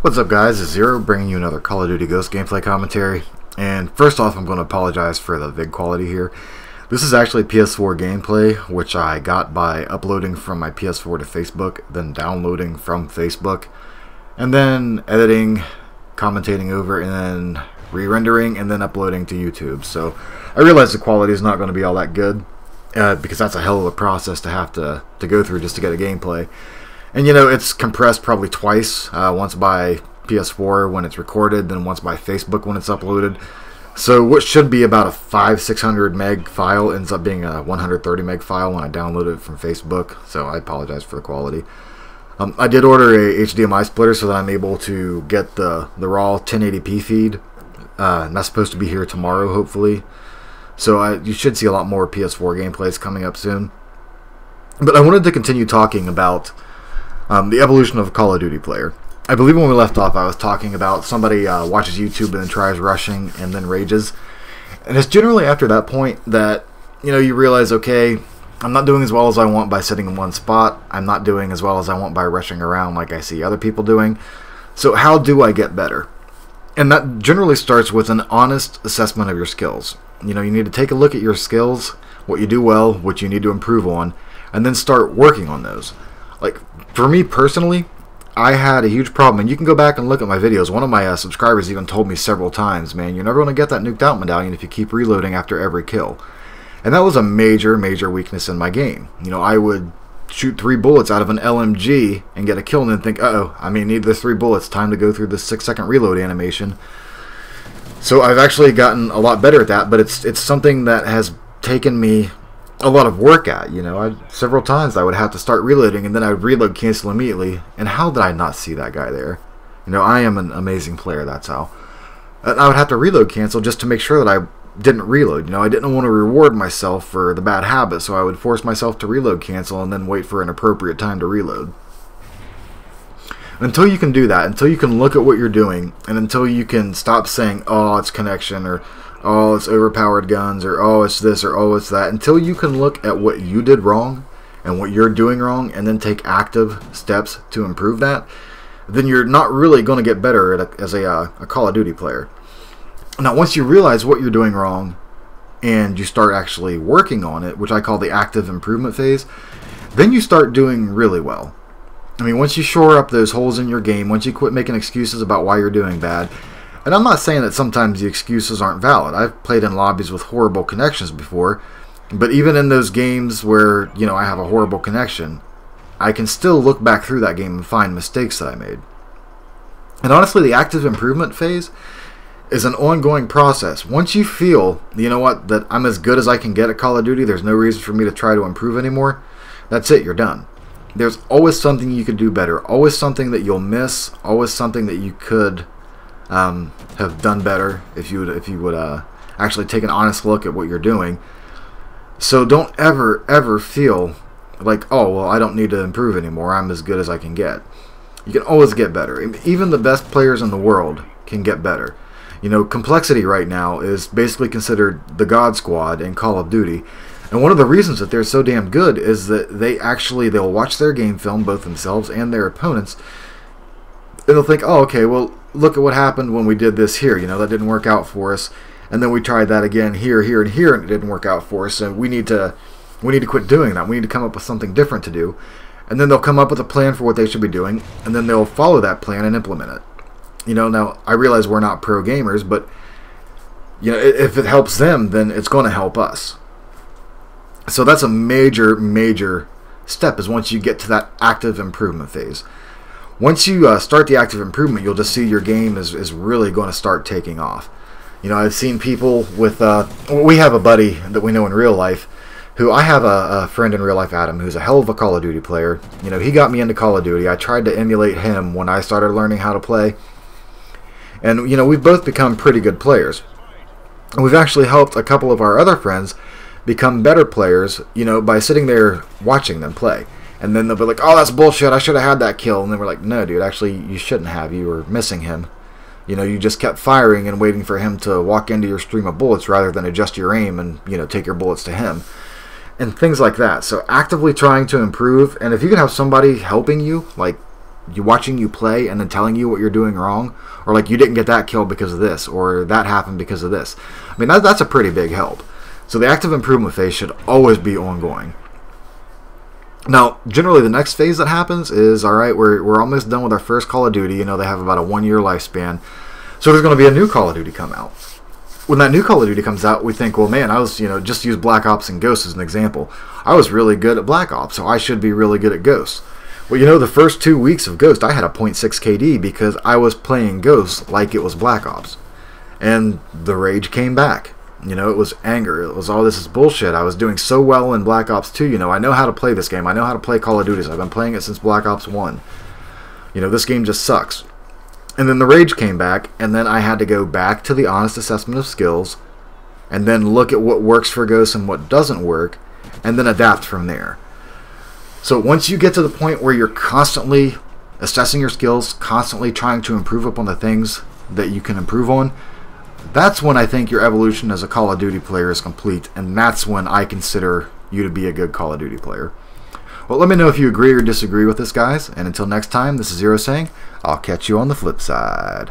What's up guys, it's Zero bringing you another Call of Duty Ghost gameplay commentary. And first off, I'm going to apologize for the vid quality here. This is actually PS4 gameplay, which I got by uploading from my PS4 to Facebook, then downloading from Facebook, and then editing, commentating over, and then re-rendering, and then uploading to YouTube. So I realize the quality is not going to be all that good, because that's a hell of a process to have to go through just to get a gameplay. And you know, it's compressed probably twice, once by PS4 when it's recorded, then once by Facebook when it's uploaded. So what should be about a 500-600 meg file ends up being a 130 meg file when I download it from Facebook, so I apologize for the quality. I did order a HDMI splitter so that I'm able to get the raw 1080p feed, and that's supposed to be here tomorrow hopefully. So you should see a lot more PS4 gameplays coming up soon. But I wanted to continue talking about the evolution of a Call of Duty player. I believe when we left off I was talking about somebody watches YouTube and then tries rushing and then rages. And it's generally after that point that, you know, you realize, okay, I'm not doing as well as I want by sitting in one spot. I'm not doing as well as I want by rushing around like I see other people doing. So how do I get better? And that generally starts with an honest assessment of your skills. You know, you need to take a look at your skills, what you do well, what you need to improve on, and then start working on those. Like, for me personally, I had a huge problem, and you can go back and look at my videos. One of my subscribers even told me several times, man, you're never going to get that nuked out medallion if you keep reloading after every kill. And that was a major, major weakness in my game. You know, I would shoot 3 bullets out of an LMG and get a kill and then think, uh-oh, I mean, need the 3 bullets, time to go through this 6-second reload animation. So I've actually gotten a lot better at that, but it's something that has taken me a lot of work at. You know, several times I would have to start reloading and then I would reload cancel immediately, and how did I not see that guy there? You know, I am an amazing player, that's how. And I would have to reload cancel just to make sure that I didn't reload. You know, I didn't want to reward myself for the bad habit, so I would force myself to reload cancel and then wait for an appropriate time to reload. Until you can do that, until you can look at what you're doing, and until you can stop saying, oh, it's connection, or oh, it's overpowered guns, or oh, it's this, or oh, it's that, until you can look at what you did wrong and what you're doing wrong and then take active steps to improve that, then you're not really going to get better as a Call of Duty player. Now, once you realize what you're doing wrong and you start actually working on it, which I call the active improvement phase, then you start doing really well. I mean, once you shore up those holes in your game, once you quit making excuses about why you're doing bad. And I'm not saying that sometimes the excuses aren't valid. I've played in lobbies with horrible connections before, but even in those games where, you know, I have a horrible connection, I can still look back through that game and find mistakes that I made. And honestly, the active improvement phase is an ongoing process. Once you feel, you know what, that I'm as good as I can get at Call of Duty, there's no reason for me to try to improve anymore, that's it, you're done. There's always something you could do better, always something that you'll miss, always something that you could have done better if you would actually take an honest look at what you're doing. So don't ever feel like, oh, well, I don't need to improve anymore, I'm as good as I can get. You can always get better. Even the best players in the world can get better. You know, Complexity right now is basically considered the God Squad in Call of Duty. And one of the reasons that they're so damn good is that they'll watch their game film, both themselves and their opponents, and they'll think, oh, okay, well, look at what happened when we did this here. You know, that didn't work out for us. And then we tried that again here, and here, and it didn't work out for us. So we need to quit doing that. We need to come up with something different to do. And then they'll come up with a plan for what they should be doing, and then they'll follow that plan and implement it. You know, now, I realize we're not pro gamers, but, you know, if it helps them, then it's going to help us. So that's a major, major step, is once you get to that active improvement phase. Once you start the active improvement, you'll just see your game is really going to start taking off. You know, I've seen people with, we have a buddy that we know in real life, who I have a friend in real life, Adam, who's a hell of a Call of Duty player. You know, he got me into Call of Duty. I tried to emulate him when I started learning how to play. And, you know, we've both become pretty good players. And we've actually helped a couple of our other friends become better players, you know, by sitting there watching them play. And then they'll be like, oh, that's bullshit, I should have had that kill. And then we're like, no, dude, actually, you shouldn't have. You were missing him. You know, you just kept firing and waiting for him to walk into your stream of bullets rather than adjust your aim and, you know, take your bullets to him. And things like that. So actively trying to improve. And if you can have somebody helping you, like watching you play and then telling you what you're doing wrong, or like you didn't get that kill because of this, or that happened because of this. I mean, that's a pretty big help. So the active improvement phase should always be ongoing. Now, generally the next phase that happens is, all right, we're almost done with our first Call of Duty. You know, they have about a 1-year lifespan. So there's going to be a new Call of Duty come out. When that new Call of Duty comes out, we think, well, man, I was, just use Black Ops and Ghost as an example. I was really good at Black Ops, so I should be really good at Ghost. Well, the first 2 weeks of Ghost, I had a 0.6 KD because I was playing Ghost like it was Black Ops. And the rage came back. It was anger. It was, oh, this is bullshit. I was doing so well in Black Ops 2. I know how to play this game. I know how to play Call of Duty. I've been playing it since Black Ops 1. This game just sucks. And then the rage came back, and then I had to go back to the honest assessment of skills, and then look at what works for Ghost and what doesn't work, and then adapt from there. So once you get to the point where you're constantly assessing your skills, constantly trying to improve upon the things that you can improve on, that's when I think your evolution as a Call of Duty player is complete, and that's when I consider you to be a good Call of Duty player. Well, let me know if you agree or disagree with this, guys, and until next time, this is Zero saying, I'll catch you on the flip side.